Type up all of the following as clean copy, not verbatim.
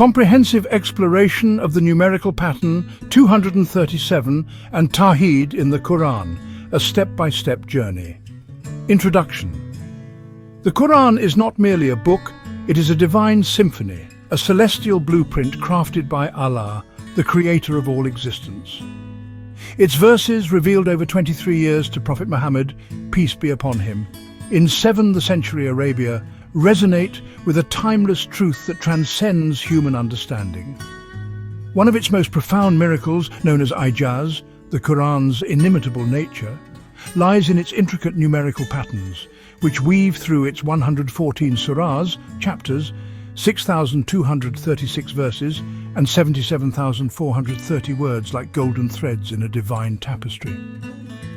Comprehensive exploration of the numerical pattern 237 and Tawhid in the Qur'an, a step-by-step journey. Introduction. The Qur'an is not merely a book, it is a divine symphony, a celestial blueprint crafted by Allah, the creator of all existence. Its verses, revealed over 23 years to Prophet Muhammad, peace be upon him, in 7th century Arabia, resonate with a timeless truth that transcends human understanding. One of its most profound miracles, known as Ijaz, the Qur'an's inimitable nature, lies in its intricate numerical patterns, which weave through its 114 surahs, chapters, 6,236 verses, and 77,430 words like golden threads in a divine tapestry.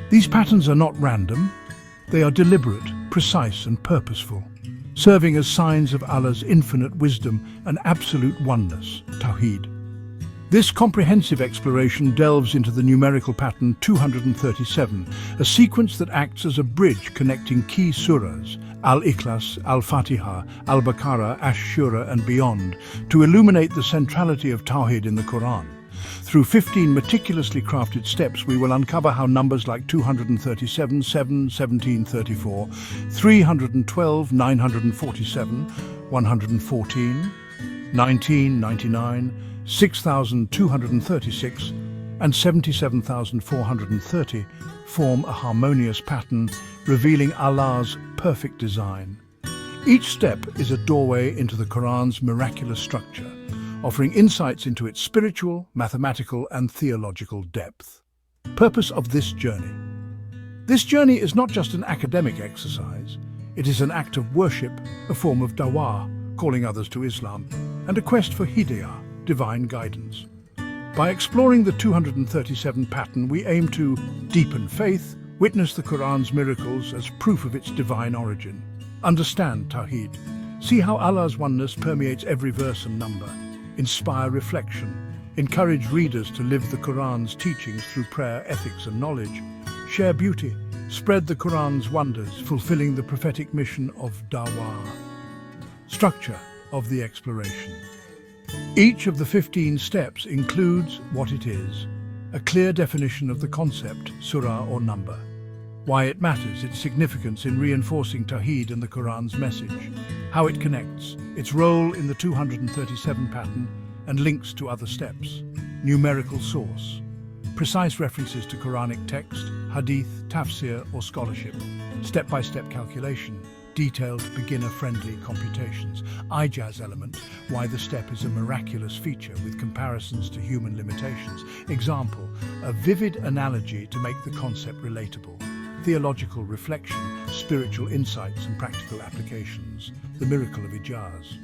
These patterns are not random, they are deliberate, precise and purposeful, serving as signs of Allah's infinite wisdom and absolute oneness, Tawhid. This comprehensive exploration delves into the numerical pattern 237, a sequence that acts as a bridge connecting key surahs, Al-Ikhlas, Al-Fatiha, Al-Baqarah, Ash-Shura and beyond, to illuminate the centrality of Tawhid in the Qur'an. Through 15 meticulously crafted steps, we will uncover how numbers like 237, 7, 1734, 312, 947, 114, 19, 99, 6,236 and 77,430 form a harmonious pattern revealing Allah's perfect design. Each step is a doorway into the Qur'an's miraculous structure, offering insights into its spiritual, mathematical and theological depth. Purpose of this journey. This journey is not just an academic exercise, it is an act of worship, a form of dawah, calling others to Islam, and a quest for hidayah, divine guidance. By exploring the 237 pattern, we aim to deepen faith, witness the Qur'an's miracles as proof of its divine origin, understand Tawhid, see how Allah's oneness permeates every verse and number, inspire reflection, encourage readers to live the Qur'an's teachings through prayer, ethics and knowledge, share beauty, spread the Qur'an's wonders, fulfilling the prophetic mission of dawah. Structure of the exploration. Each of the 15 steps includes what it is, a clear definition of the concept, surah or number, why it matters, its significance in reinforcing Tawhid and the Qur'an's message, how it connects, its role in the 237 pattern and links to other steps, numerical source, precise references to Quranic text, hadith, tafsir or scholarship, step-by-step calculation, detailed beginner-friendly computations, Ijaz element, why the step is a miraculous feature with comparisons to human limitations. Example, a vivid analogy to make the concept relatable. Theological reflection, spiritual insights and practical applications. The miracle of Ijaz.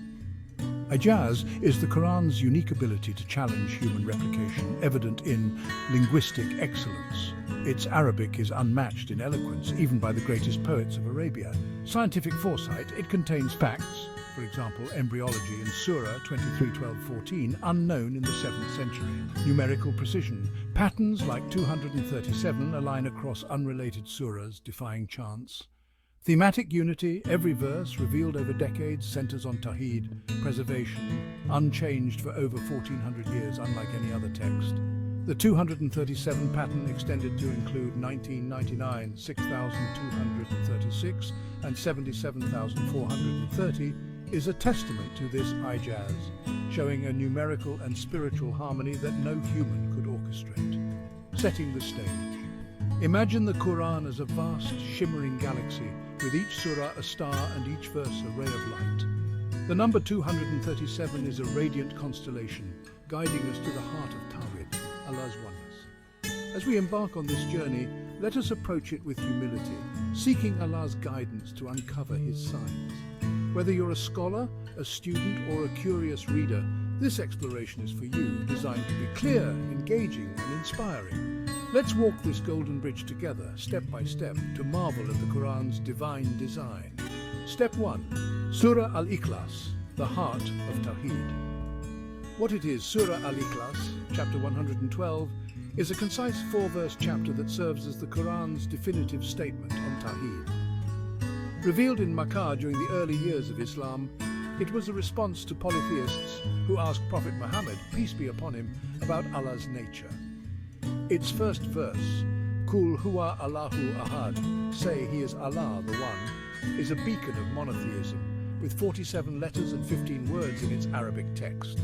Ijaz is the Qur'an's unique ability to challenge human replication, evident in linguistic excellence. Its Arabic is unmatched in eloquence, even by the greatest poets of Arabia. Scientific foresight, it contains facts, for example, embryology in Surah 23:12-14, unknown in the 7th century. Numerical precision, patterns like 237 align across unrelated surahs, defying chance. Thematic unity, every verse, revealed over decades, centers on Tawhid, preservation, unchanged for over 1400 years, unlike any other text. The 237 pattern extended to include 1999, 6,236 and 77,430 is a testament to this Ijaz, showing a numerical and spiritual harmony that no human could orchestrate. Setting the stage. Imagine the Qur'an as a vast, shimmering galaxy, with each surah a star and each verse a ray of light. The number 237 is a radiant constellation, guiding us to the heart of Tawhid, Allah's oneness. As we embark on this journey, let us approach it with humility, seeking Allah's guidance to uncover His signs. Whether you're a scholar, a student, or a curious reader, this exploration is for you, designed to be clear, engaging, and inspiring. Let's walk this golden bridge together, step by step, to marvel at the Qur'an's divine design. Step 1. Surah Al-Ikhlas, the heart of Tawhid. What it is, Surah Al-Ikhlas, chapter 112, is a concise 4-verse chapter that serves as the Qur'an's definitive statement on Tawhid. Revealed in Makkah during the early years of Islam, It was a response to polytheists who asked Prophet Muhammad, peace be upon him, about Allah's nature. Its first verse, Kul huwa Allahu ahad, say he is Allah the One, is a beacon of monotheism, with 47 letters and 15 words in its Arabic text.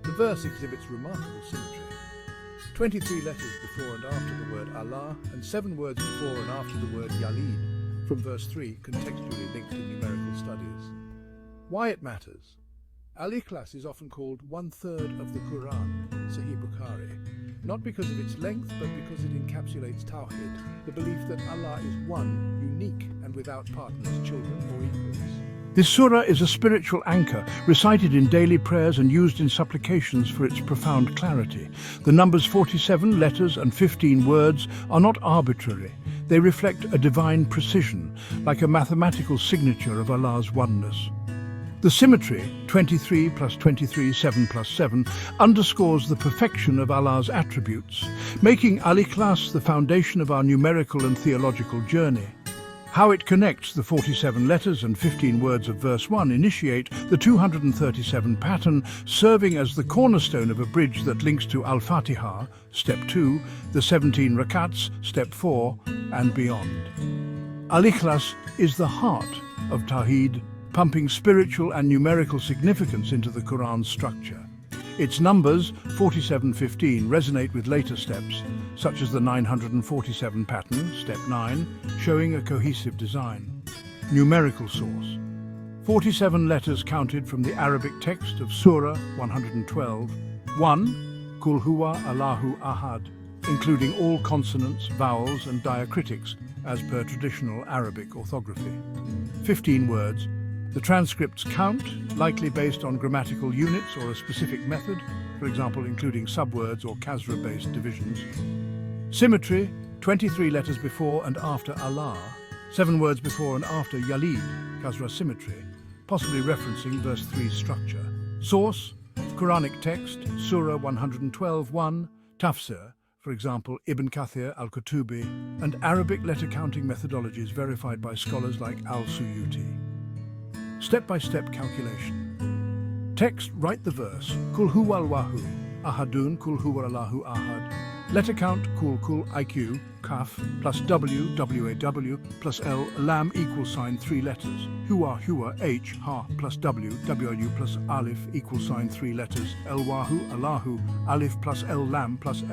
The verse exhibits remarkable symmetry. 23 letters before and after the word Allah, and 7 words before and after the word Yalid, from verse 3, contextually linked to numerical studies. Why it matters. Al-Ikhlas is often called 1/3 of the Qur'an, Sahih Bukhari, not because of its length, but because it encapsulates Tawhid, the belief that Allah is one, unique, and without partners, children, or equals. This surah is a spiritual anchor, recited in daily prayers and used in supplications for its profound clarity. The numbers 47 letters and 15 words are not arbitrary. They reflect a divine precision, like a mathematical signature of Allah's oneness. The symmetry, 23 plus 23, 7 plus 7, underscores the perfection of Allah's attributes, making Al-Ikhlas the foundation of our numerical and theological journey. How it connects the 47 letters and 15 words of verse 1 initiate the 237 pattern, serving as the cornerstone of a bridge that links to Al-Fatiha, step 2, the 17 rakats, step 4, and beyond. Al-Ikhlas is the heart of Tawhid, pumping spiritual and numerical significance into the Qur'an's structure. Its numbers, 47-15, resonate with later steps, such as the 947 pattern, step 9, showing a cohesive design. Numerical source. 47 letters counted from the Arabic text of Surah 112. 1. Kul huwa Allahu ahad, including all consonants, vowels and diacritics, as per traditional Arabic orthography. 15 words. The transcripts count, likely based on grammatical units or a specific method, for example including subwords or kasra-based divisions. Symmetry, 23 letters before and after Allah, 7 words before and after Yalid, kasra symmetry, possibly referencing verse 3's structure. Source, Quranic text, Surah 112:1, Tafsir, for example Ibn Kathir al-Kutubi, and Arabic letter counting methodologies verified by scholars like al-Suyuti. Step-by-step calculation. Text, write the verse, Kul huwa Allahu, ahadun, Kul huwa Allahu ahad. Letter count, Kul IQ, Kaf, plus W, WAW, plus L, Lam equals sign 3 letters. Huwa, H, Ha, plus W, WU, plus Alif equals sign 3 letters. Alwahu, Allahu, Alif plus L, Lam plus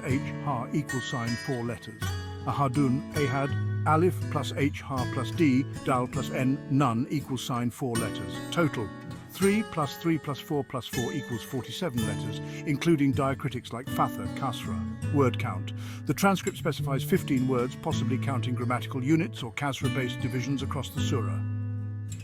H, Ha equals sign 4 letters. Ahadun, Ahad, Alif plus H, Ha plus D, Dal plus N, None equals sign 4 letters. Total, 3 plus 3 plus 4 plus 4 equals 47 letters, including diacritics like Fatha, Kasra. Word count. The transcript specifies 15 words, possibly counting grammatical units or Kasra-based divisions across the surah.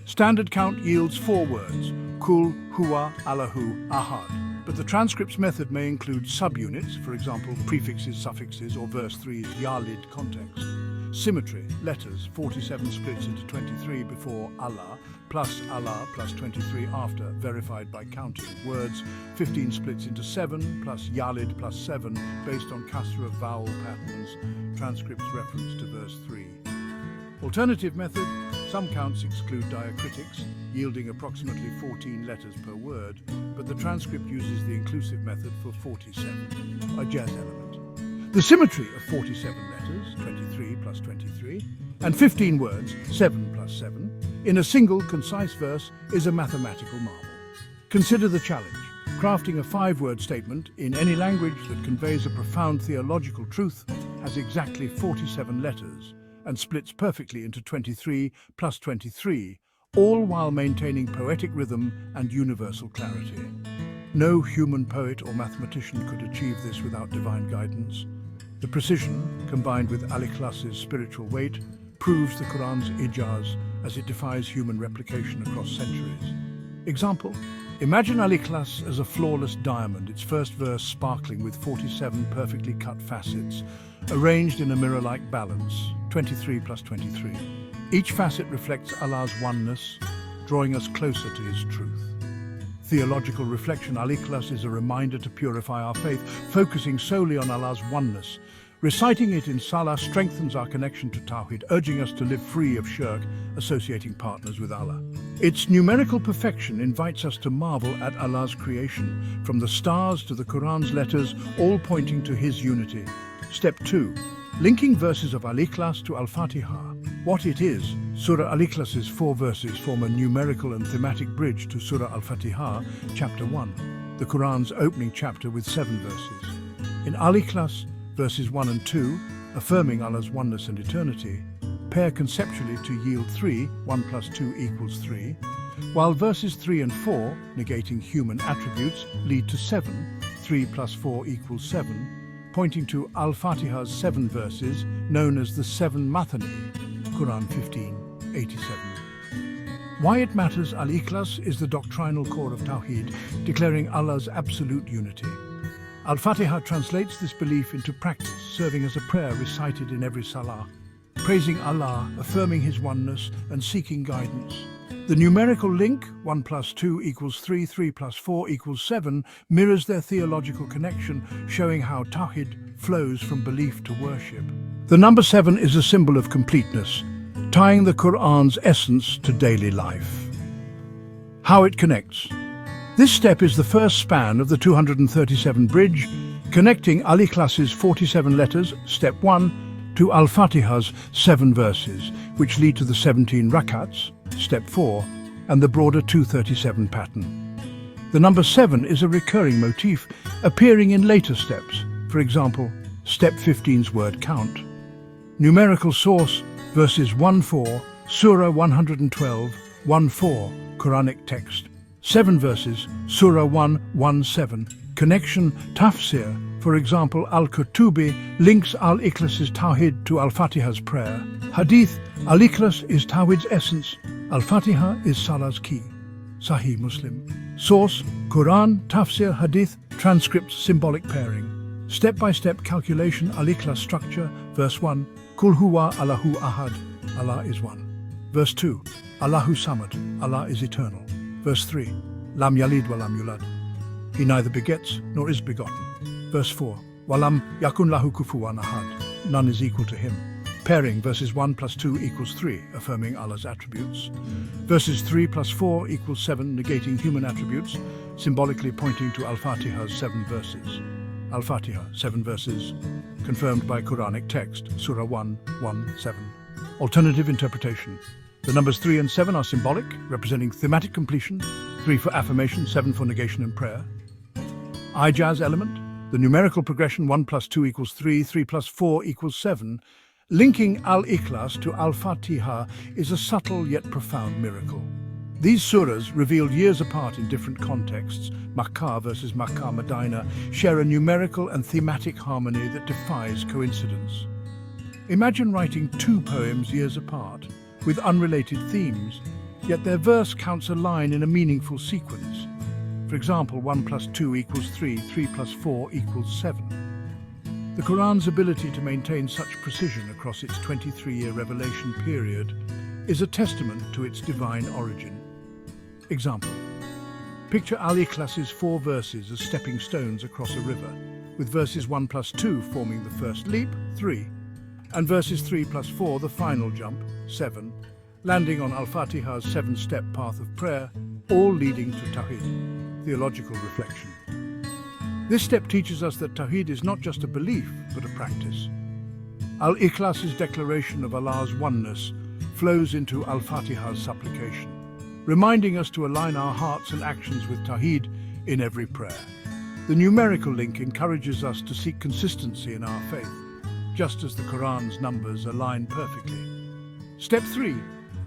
Standard count yields 4 words, Kul huwa Allahu ahad. But the transcripts method may include subunits, for example, prefixes, suffixes, or verse 3's Yalid context. Symmetry, letters, 47 splits into 23 before Allah, plus 23 after, verified by counting. Words, 15 splits into 7, plus Yalid plus 7, based on kasra vowel patterns, transcripts reference to verse 3. Alternative method, some counts exclude diacritics, yielding approximately 14 letters per word, but the transcript uses the inclusive method for 47, a jazz element. The symmetry of 47 letters, 23 plus 23, and 15 words, 7 plus 7, in a single concise verse is a mathematical marvel. Consider the challenge. Crafting a 5-word statement in any language that conveys a profound theological truth has exactly 47 letters and splits perfectly into 23 plus 23, all while maintaining poetic rhythm and universal clarity. No human poet or mathematician could achieve this without divine guidance. The precision, combined with Al-Ikhlas's spiritual weight, proves the Qur'an's ijaz as it defies human replication across centuries. Example, imagine Al-Ikhlas as a flawless diamond, its first verse sparkling with 47 perfectly cut facets, arranged in a mirror-like balance, 23 plus 23. Each facet reflects Allah's oneness, drawing us closer to His truth. Theological reflection, Al-Ikhlas is a reminder to purify our faith, focusing solely on Allah's oneness. Reciting it in Salah strengthens our connection to Tawhid, urging us to live free of shirk, associating partners with Allah. Its numerical perfection invites us to marvel at Allah's creation, from the stars to the Qur'an's letters, all pointing to His unity. Step 2. Linking verses of Al-Ikhlas to Al-Fatiha. What it is, Surah Al-Ikhlas's 4 verses form a numerical and thematic bridge to Surah Al-Fatiha, chapter 1, the Qur'an's opening chapter with 7 verses. In Al-Ikhlas, verses 1 and 2, affirming Allah's oneness and eternity, pair conceptually to yield 3, 1 plus 2 equals 3, while verses 3 and 4, negating human attributes, lead to 7, 3 plus 4 equals 7, pointing to Al-Fatiha's 7 verses, known as the 7 Mathani, Qur'an 15:87. Why it matters Al-Ikhlas is the doctrinal core of Tawhid, declaring Allah's absolute unity. Al-Fatiha translates this belief into practice, serving as a prayer recited in every salah, praising Allah, affirming His oneness, and seeking guidance. The numerical link, 1 plus 2 equals 3, 3 plus 4 equals 7, mirrors their theological connection, showing how Tawhid flows from belief to worship. The number 7 is a symbol of completeness, tying the Qur'an's essence to daily life. How it connects. This step is the first span of the 237 bridge, connecting Al-Ikhlas's 47 letters, step 1, to Al-Fatiha's 7 verses, which lead to the 17 rakats, step 4, and the broader 237 pattern. The number 7 is a recurring motif, appearing in later steps, for example, step 15's word count. Numerical source, verses 1-4, Surah 112, 1-4, Quranic text. 7 verses, Surah 1:1-7. Connection, tafsir, for example, Al-Qutubi links Al-Ikhlas's Tawhid to Al-Fatiha's prayer. Hadith, Al-Ikhlas is Tawhid's essence, Al-Fatiha is Salah's key. Sahih Muslim. Source, Qur'an, tafsir, hadith, transcripts, symbolic pairing. Step-by-step calculation, Al-Ikhlas structure, verse 1, Kul huwa Allahu ahad, Allah is one. Verse 2, Allahu samad, Allah is eternal. Verse 3, Lam yalid wa lam yulad, He neither begets nor is begotten. Verse 4, Walam yakun lahu kufuwan ahad, none is equal to Him. Pairing, verses 1 plus 2 equals 3, affirming Allah's attributes. Verses 3 plus 4 equals 7, negating human attributes, symbolically pointing to Al-Fatiha's 7 verses. Al-Fatiha, 7 verses, confirmed by Quranic text, Surah 1:1-7. Alternative interpretation. The numbers 3 and 7 are symbolic, representing thematic completion, 3 for affirmation, 7 for negation and prayer. Ijaz element, the numerical progression 1 plus 2 equals 3, 3 plus 4 equals 7, linking Al-Ikhlas to Al-Fatiha is a subtle yet profound miracle. These surahs, revealed years apart in different contexts, Makkah versus Makkah Medina, share a numerical and thematic harmony that defies coincidence. Imagine writing 2 poems years apart, with unrelated themes, yet their verse counts a line in a meaningful sequence. For example, 1 plus 2 equals 3, 3 plus 4 equals 7. The Qur'an's ability to maintain such precision across its 23-year revelation period is a testament to its divine origin. Example. Picture Al-Ikhlas's 4 verses as stepping stones across a river, with verses 1 plus 2 forming the first leap, 3, and verses 3 plus 4 the final jump, 7, landing on Al-Fatiha's 7-step path of prayer, all leading to Tawhid, theological reflection. This step teaches us that Tawhid is not just a belief, but a practice. Al-Ikhlas's declaration of Allah's oneness flows into Al-Fatiha's supplication, reminding us to align our hearts and actions with Tawhid in every prayer. The numerical link encourages us to seek consistency in our faith, just as the Qur'an's numbers align perfectly. Step 3,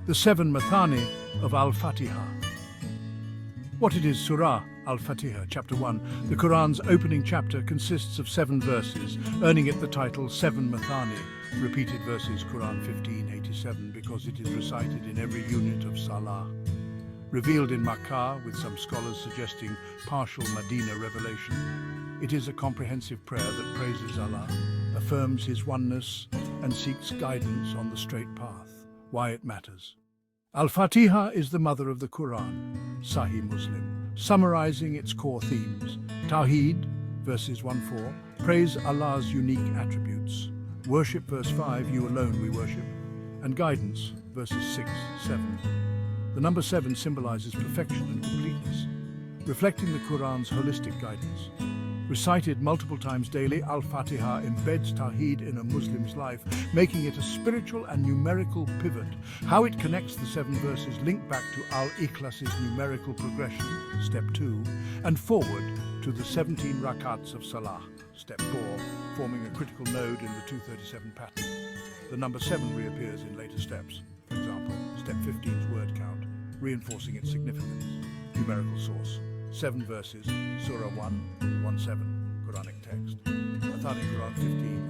the 7 Mathani of Al-Fatiha. What it is, Surah Al-Fatiha, chapter 1, the Qur'an's opening chapter consists of 7 verses, earning it the title 7 Mathani, repeated verses Qur'an 15:87, because it is recited in every unit of Salah. Revealed in Makkah, with some scholars suggesting partial Medina revelation, it is a comprehensive prayer that praises Allah, affirms His oneness, and seeks guidance on the straight path. Why it matters. Al-Fatiha is the mother of the Qur'an, Sahih Muslim, summarizing its core themes. Tawhid, verses 1-4, praise Allah's unique attributes. Worship, verse 5, you alone we worship. And guidance, verses 6-7. The number 7 symbolizes perfection and completeness, reflecting the Qur'an's holistic guidance. Recited multiple times daily, Al-Fatiha embeds Tawhid in a Muslim's life, making it a spiritual and numerical pivot. How it connects the 7 verses link back to Al-Ikhlas's numerical progression, step 2, and forward to the 17 rakats of Salah, step 4, forming a critical node in the 237 pattern. The number 7 reappears in later steps, for example, step 15's word count, reinforcing its significance. Numerical source: 7 verses, Surah 1:17, Quranic text. Authentic Quran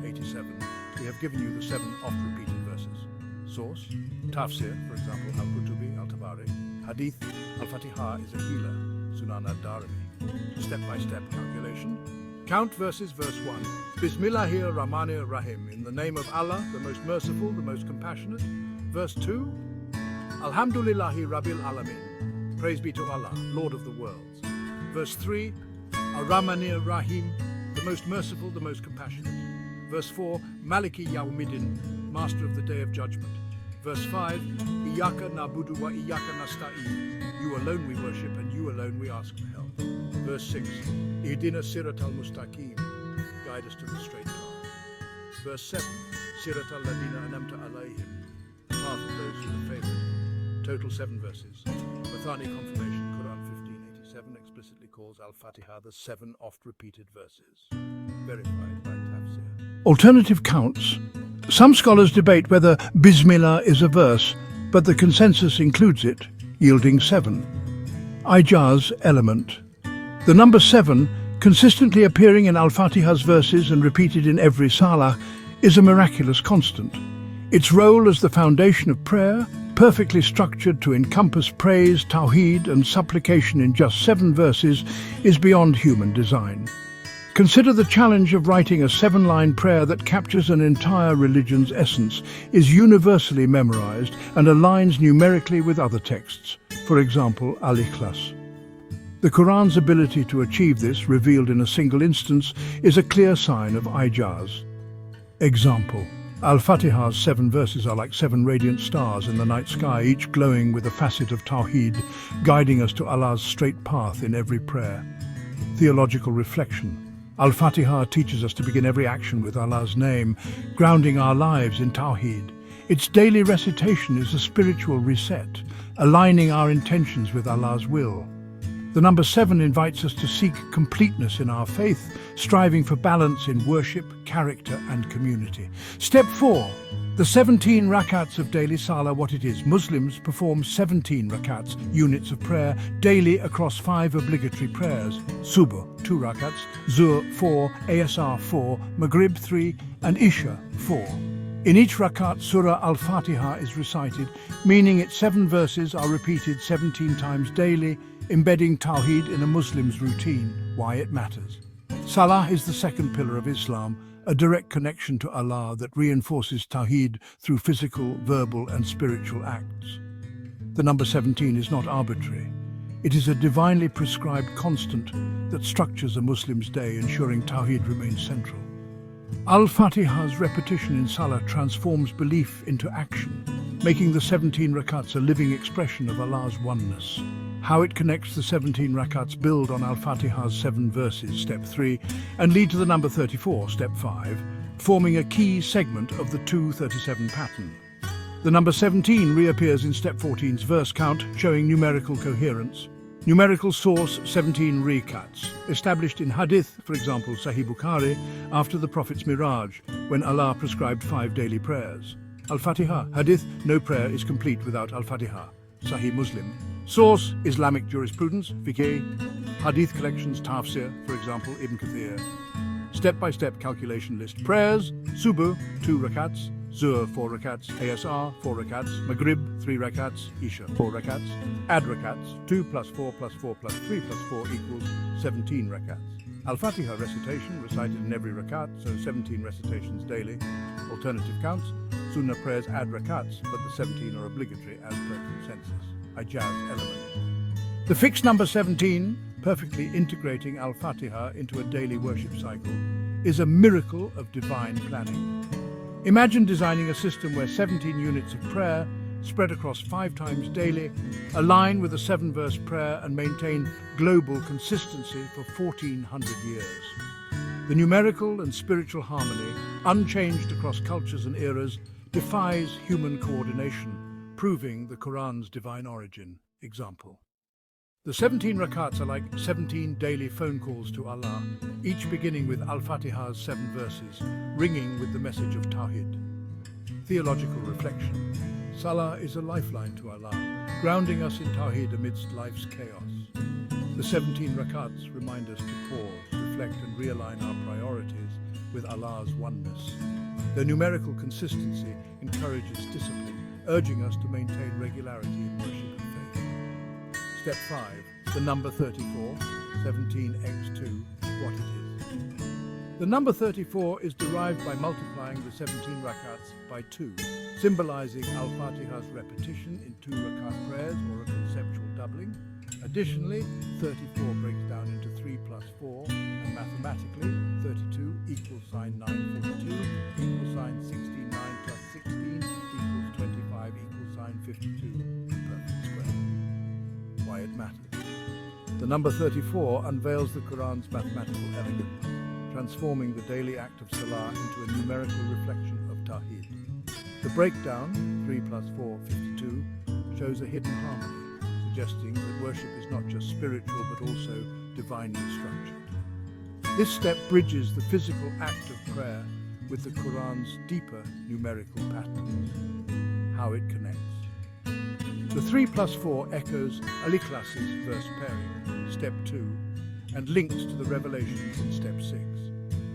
15:87. We have given you the 7 oft-repeated verses. Source: Tafsir, for example, Al-Qutubi, Al-Tabari. Hadith: Al-Fatiha is a healer, Sunan al-Darimi. Step-by-step calculation. Count verses. Verse 1. Bismillahir Rahmanir Rahim. In the name of Allah, the most merciful, the most compassionate. Verse 2. Alhamdulillahi Rabbil Alamin. Praise be to Allah, Lord of the worlds. Verse 3. Ar-Rahmanir Rahim. The most merciful, the most compassionate. Verse 4. Maliki Yawmiddin. Master of the Day of Judgment. Verse 5. Iyaka nabudu wa iyaka nasta'in. You alone we worship and you alone we ask for help. Verse 6. Ihdina sirat al-mustaqim. Guide us to the straight path. Verse 7. Sirat al-ladina anamta alayhim. The path of those who are favored. Total 7 verses. Mathani confirmation, Quran 15:87 explicitly calls Al-Fatiha the 7 oft-repeated verses. Verified by Tafsir. Alternative counts. Some scholars debate whether Bismillah is a verse, but the consensus includes it, yielding 7. Ijaz element. The number 7, consistently appearing in Al-Fatiha's verses and repeated in every salah, is a miraculous constant. Its role as the foundation of prayer, perfectly structured to encompass praise, tawhid and supplication in just 7 verses, is beyond human design. Consider the challenge of writing a 7-line prayer that captures an entire religion's essence, is universally memorized and aligns numerically with other texts, for example, Al-Ikhlas. The Qur'an's ability to achieve this, revealed in a single instance, is a clear sign of ijaz. Example: Al-Fatiha's 7 verses are like 7 radiant stars in the night sky, each glowing with a facet of Tawhid, guiding us to Allah's straight path in every prayer. Theological reflection. Al-Fatiha teaches us to begin every action with Allah's name, grounding our lives in Tawhid. Its daily recitation is a spiritual reset, aligning our intentions with Allah's will. The number 7 invites us to seek completeness in our faith, striving for balance in worship, character and community. Step 4. The 17 rakats of daily salah. What it is: Muslims perform 17 rakats, units of prayer, daily across 5 obligatory prayers: Subh 2 rakats, Zuhr 4, Asr 4, Maghrib 3 and Isha 4. In each rakat, Surah Al-Fatiha is recited, meaning its 7 verses are repeated 17 times daily, embedding Tawhid in a Muslim's routine. Why it matters. Salah is the second pillar of Islam, a direct connection to Allah that reinforces Tawhid through physical, verbal and spiritual acts. The number 17 is not arbitrary. It is a divinely prescribed constant that structures a Muslim's day, ensuring Tawhid remains central. Al-Fatiha's repetition in Salah transforms belief into action, making the 17 rakats a living expression of Allah's oneness. How it connects the 17 rakats build on Al-Fatiha's 7 verses, step 3, and lead to the number 34, step 5, forming a key segment of the 237 pattern. The number 17 reappears in step 14's verse count, showing numerical coherence. Numerical source: 17 rakats, established in Hadith, for example Sahih Bukhari, after the Prophet's Miraj, when Allah prescribed 5 daily prayers. Al-Fatiha, Hadith: no prayer is complete without Al-Fatiha. Sahih Muslim. Source: Islamic jurisprudence, fiqh, Hadith collections, Tafsir, for example Ibn Kathir. Step-by-step calculation list: prayers: Subh 2 rakats, Zuhr 4 rakats, Asr 4 rakats, Maghrib 3 rakats, Isha 4 rakats. Add rakats: 2 plus 4 plus 4 plus 3 plus 4 equals 17 rakats. Al-Fatiha recitation recited in every rakat, so 17 recitations daily. Alternative counts: Sunnah prayers add rakats, but the 17 are obligatory as per consensus. Ijaz element. The fixed number 17, perfectly integrating Al-Fatiha into a daily worship cycle, is a miracle of divine planning. Imagine designing a system where 17 units of prayer spread across 5 times daily, align with a 7-verse prayer and maintain global consistency for 1400 years. The numerical and spiritual harmony, unchanged across cultures and eras, defies human coordination, proving the Qur'an's divine origin. Example. The 17 rakats are like 17 daily phone calls to Allah, each beginning with Al-Fatiha's 7 verses, ringing with the message of Tawhid. Theological reflection. Salah is a lifeline to Allah, grounding us in Tawhid amidst life's chaos. The 17 rakats remind us to pause, reflect and realign our priorities with Allah's oneness. Their numerical consistency encourages discipline, urging us to maintain regularity in worship and faith. Step 5. The number 34, 17x2, what it is. The number 34 is derived by multiplying the 17 rakats by 2, symbolizing Al-Fatiha's repetition in 2 rakat prayers or a conceptual doubling. Additionally, 34 breaks down into 3 plus 4, and mathematically, 32 equals sign 9, 42 equals sign 69 plus 16 equals 25 equals sign 52, perfect square. Why it matters. The number 34 unveils the Qur'an's mathematical elegance, transforming the daily act of Salah into a numerical reflection of Tawhid. The breakdown, 3 plus 4, 52, shows a hidden harmony, suggesting that worship is not just spiritual but also divinely structured. This step bridges the physical act of prayer with the Qur'an's deeper numerical patterns. How it connects. The 3 plus 4 echoes Al-Ikhlas's verse pairing, step 2, and links to the revelations in step 6.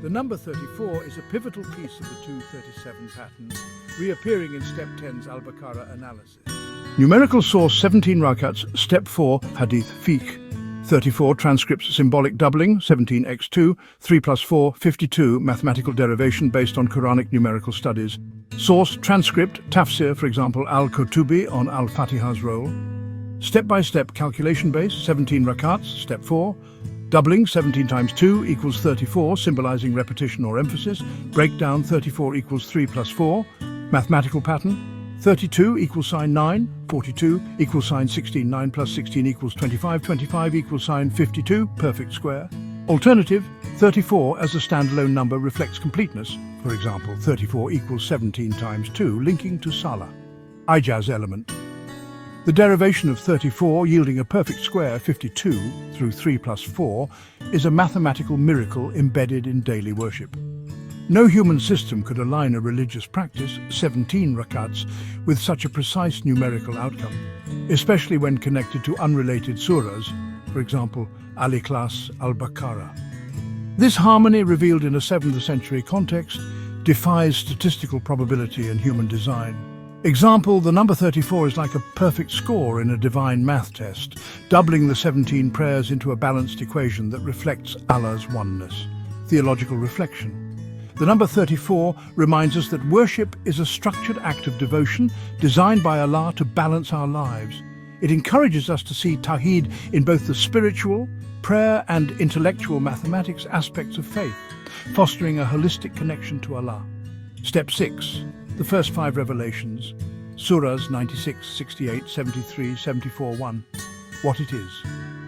The number 34 is a pivotal piece of the 237 pattern, reappearing in step 10's Al-Baqarah analysis. Numerical source 17 rakats, step 4, hadith fiqh. 34 transcripts symbolic doubling, 17x2, 3 plus 4, 52, mathematical derivation based on Quranic numerical studies. Source transcript, tafsir, for example, al-Qutubi on al-Fatiha's role. Step-by-step calculation base, 17 rakats, step 4. Doubling, 17 times 2 equals 34, symbolizing repetition or emphasis. Breakdown, 34 equals 3 plus 4. Mathematical pattern. 32 equals sign 9, 42 equals sign 16, 9 plus 16 equals 25, 25 equals sign 52, perfect square. Alternative, 34 as a standalone number reflects completeness. For example, 34 equals 17 times 2, linking to Salah. Ijaz element. The derivation of 34 yielding a perfect square, 52, through 3 plus 4, is a mathematical miracle embedded in daily worship. No human system could align a religious practice, 17 rakats, with such a precise numerical outcome, especially when connected to unrelated surahs, for example, Al-Ikhlas, Al-Baqarah. This harmony, revealed in a 7th century context, defies statistical probability and human design. Example, the number 34 is like a perfect score in a divine math test, doubling the 17 prayers into a balanced equation that reflects Allah's oneness. Theological reflection. The number 34 reminds us that worship is a structured act of devotion designed by Allah to balance our lives. It encourages us to see Tawhid in both the spiritual, prayer and intellectual mathematics aspects of faith, fostering a holistic connection to Allah. Step 6. The first 5 revelations. Surahs 96, 68, 73, 74, 1. What it is.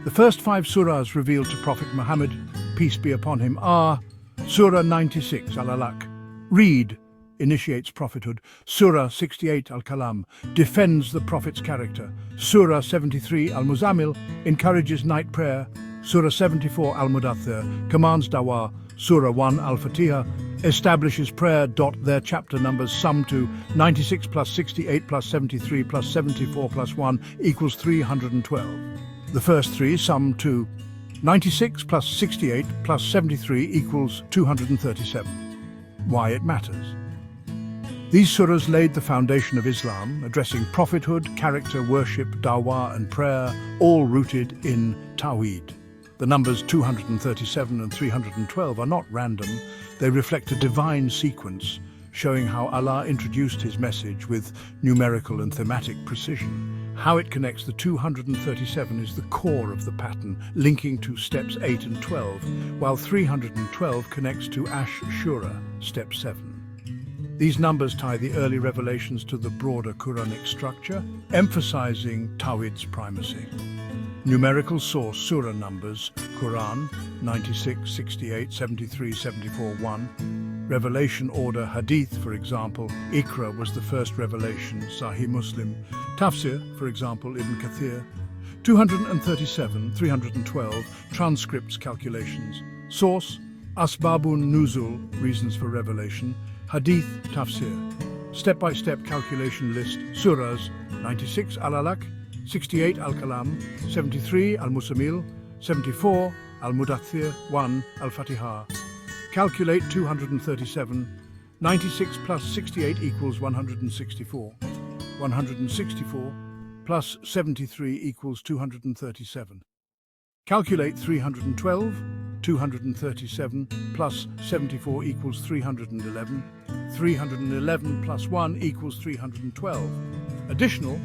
The first 5 surahs revealed to Prophet Muhammad, peace be upon him, are Surah 96, Al-Alaq, read, initiates prophethood. Surah 68, Al-Kalam, defends the Prophet's character. Surah 73, Al-Muzammil, encourages night prayer. Surah 74, Al-Mudaththir, commands dawah. Surah 1, Al-Fatiha, establishes prayer. Their chapter numbers sum to 96 plus 68 plus 73 plus 74 plus 1 equals 312. The first 3 sum to 96 plus 68 plus 73 equals 237. Why it matters. These surahs laid the foundation of Islam, addressing prophethood, character, worship, dawah and prayer, all rooted in Tawhid. The numbers 237 and 312 are not random. They reflect a divine sequence, showing how Allah introduced his message with numerical and thematic precision. How it connects the 237 is the core of the pattern, linking to steps 8 and 12, while 312 connects to Ash-Shura, step 7. These numbers tie the early revelations to the broader Quranic structure, emphasizing Tawhid's primacy. Numerical source surah numbers: Qur'an 96, 68, 73, 74, 1. Revelation order: Hadith, for example, Iqra was the first revelation, Sahih Muslim. Tafsir, for example, Ibn Kathir. 237, 312, transcripts calculations. Source: Asbabun Nuzul, reasons for revelation. Hadith, Tafsir. Step-by-step calculation list: Surahs: 96 Al-Alaq, 68 Al-Kalam, 73 Al-Musamil, 74 Al-Mudaththir, 1 Al-Fatiha. Calculate 237. 96 plus 68 equals 164. 164 plus 73 equals 237. Calculate 312. 237 plus 74 equals 311. 311 plus 1 equals 312. Additional: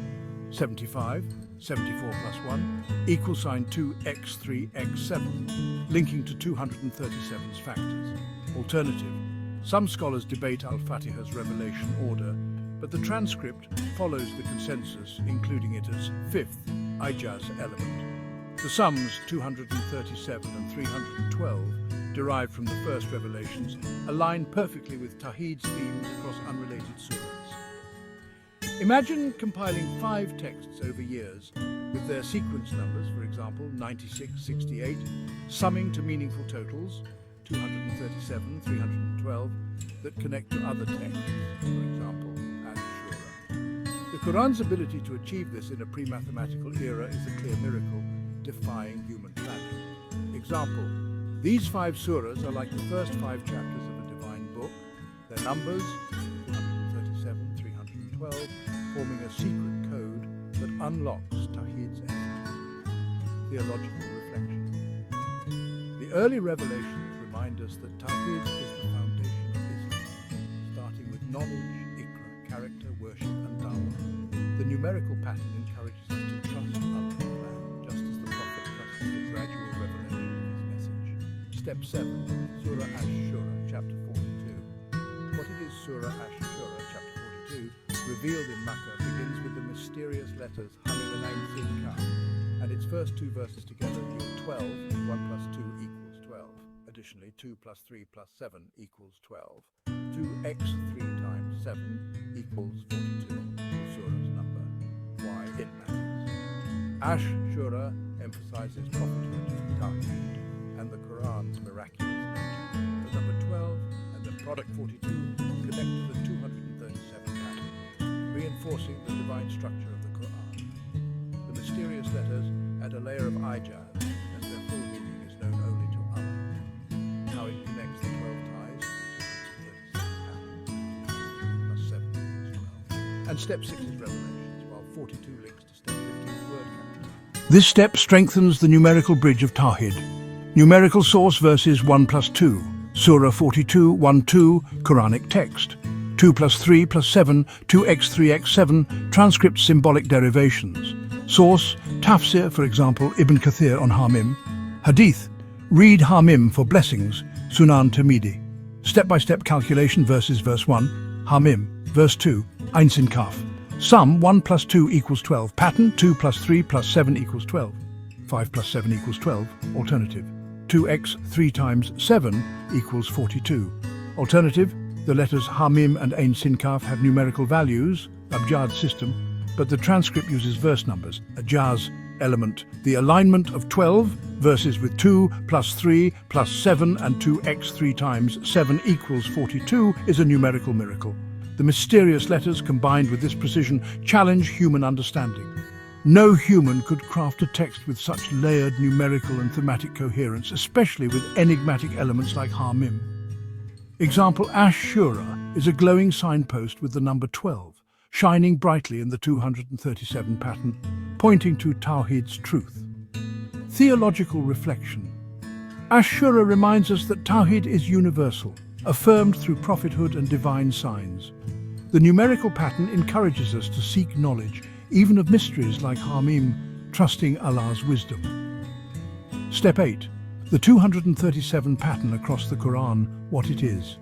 75, 74 plus 1, equal sign 2x3, x7, linking to 237's factors. Alternative: some scholars debate Al-Fatiha's revelation order, but the transcript follows the consensus, including it as fifth ijaz element. The sums 237 and 312, derived from the first revelations, align perfectly with Tawhid's themes across unrelated surahs. Imagine compiling 5 texts over years, with their sequence numbers, for example 96, 68, summing to meaningful totals 237, 312, that connect to other texts, for example Ash-Shura. The Quran's ability to achieve this in a pre-mathematical era is a clear miracle, defying human planning. Example: these 5 surahs are like the first 5 chapters of a divine book. Their numbers, 237, 312, forming a secret code that unlocks Tawhid's essence. Theological reflection. The early revelations remind us that Tawhid is the foundation of Islam, starting with knowledge, Iqra, character, worship and dawah. The numerical pattern encourages us to trust Allah's plan, just as the Prophet trusted the gradual revelation of his message. Step 7. Surah Ash-Shura, chapter 42. What it is Surah Ash-Shura, chapter 42, revealed in Makkah, begins with the mysterious letters Hamim and Ain Sin Kaf, and its first 2 verses together yield 12, 1 plus 2 equals 12. Additionally, 2 plus 3 plus 7 equals 12. 2x 3 times 7 equals 42, the surah's number. Why it matters. Ash-Shura emphasizes prophethood, Tawhid, and the Qur'an's miraculous nature. The number 12 and the product 42 connect to the 237 pattern, reinforcing the divine structure of the Qur'an. The mysterious letters add a layer of ijaz, as their full meaning is known only to Allah. How it connects the 12 ties to 237 patterns, plus 7 is 12. And step 6 is revelations, while 42 links to step 15's word count. This step strengthens the numerical bridge of Tawhid. Numerical source verses 1 plus 2, Surah 42, 1, 2, Quranic text. 2 plus 3 plus 7, 2x3, x7, transcript symbolic derivations. Source: Tafsir, for example, Ibn Kathir on Hamim. Hadith: read Hamim for blessings, Sunan Tirmidhi. Step-by-step calculation verses: verse 1, Hamim, verse 2, Ain Sin Kaf. Sum: 1 plus 2 equals 12. Pattern: 2 plus 3 plus 7 equals 12. 5 plus 7 equals 12. Alternative: 2x 3 times 7 equals 42. Alternative: the letters Hamim and Ain Sin Kaf have numerical values, abjad system, but the transcript uses verse numbers, ajaz element. The alignment of 12 verses with 2 plus 3 plus 7 and 2x 3 times 7 equals 42 is a numerical miracle. The mysterious letters combined with this precision challenge human understanding. No human could craft a text with such layered numerical and thematic coherence, especially with enigmatic elements like Hamim. Example: Ash-Shura is a glowing signpost with the number 12, shining brightly in the 237 pattern, pointing to Tawhid's truth. Theological reflection. Ash-Shura reminds us that Tawhid is universal, affirmed through prophethood and divine signs. The numerical pattern encourages us to seek knowledge, even of mysteries like Hamim, trusting Allah's wisdom. Step 8. The 237 pattern across the Quran, what it is.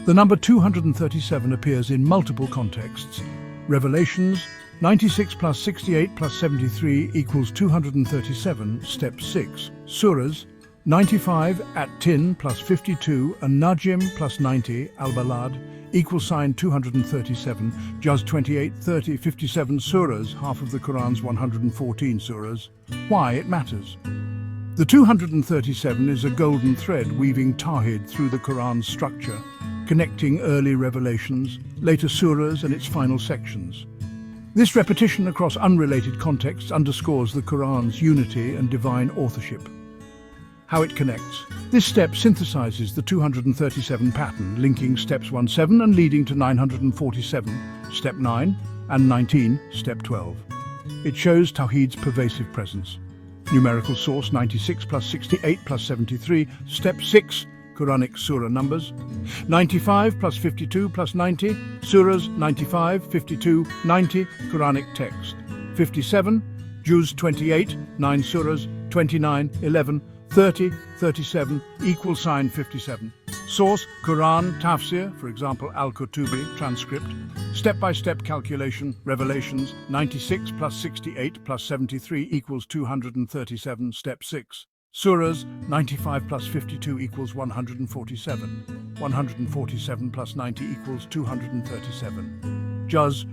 The number 237 appears in multiple contexts. Revelations, 96 plus 68 plus 73 equals 237, step 6. Surahs, 95 at Tin plus 52 and Najm plus 90, Al-Balad, equal sign 237, Juz 28, 30, 57 surahs, half of the Quran's 114 surahs. Why it matters. The 237 is a golden thread weaving Tawhid through the Quran's structure, connecting early revelations, later surahs and its final sections. This repetition across unrelated contexts underscores the Quran's unity and divine authorship. How it connects. This step synthesizes the 237 pattern, linking steps 1-7 and leading to 947, step 9, and 19, step 12. It shows Tawhid's pervasive presence. Numerical source 96 plus 68 plus 73, step 6, Quranic surah numbers. 95 plus 52 plus 90, surahs 95, 52, 90, Quranic text. 57, Juz 28, 9 surahs, 29, 11, 30, 37, equal sign 57. Source, Quran, Tafsir, for example, Al-Qutubi, transcript. Step-by-step calculation, Revelations, 96 plus 68 plus 73 equals 237, step 6. Surahs, 95 plus 52 equals 147. 147 plus 90 equals 237. Juz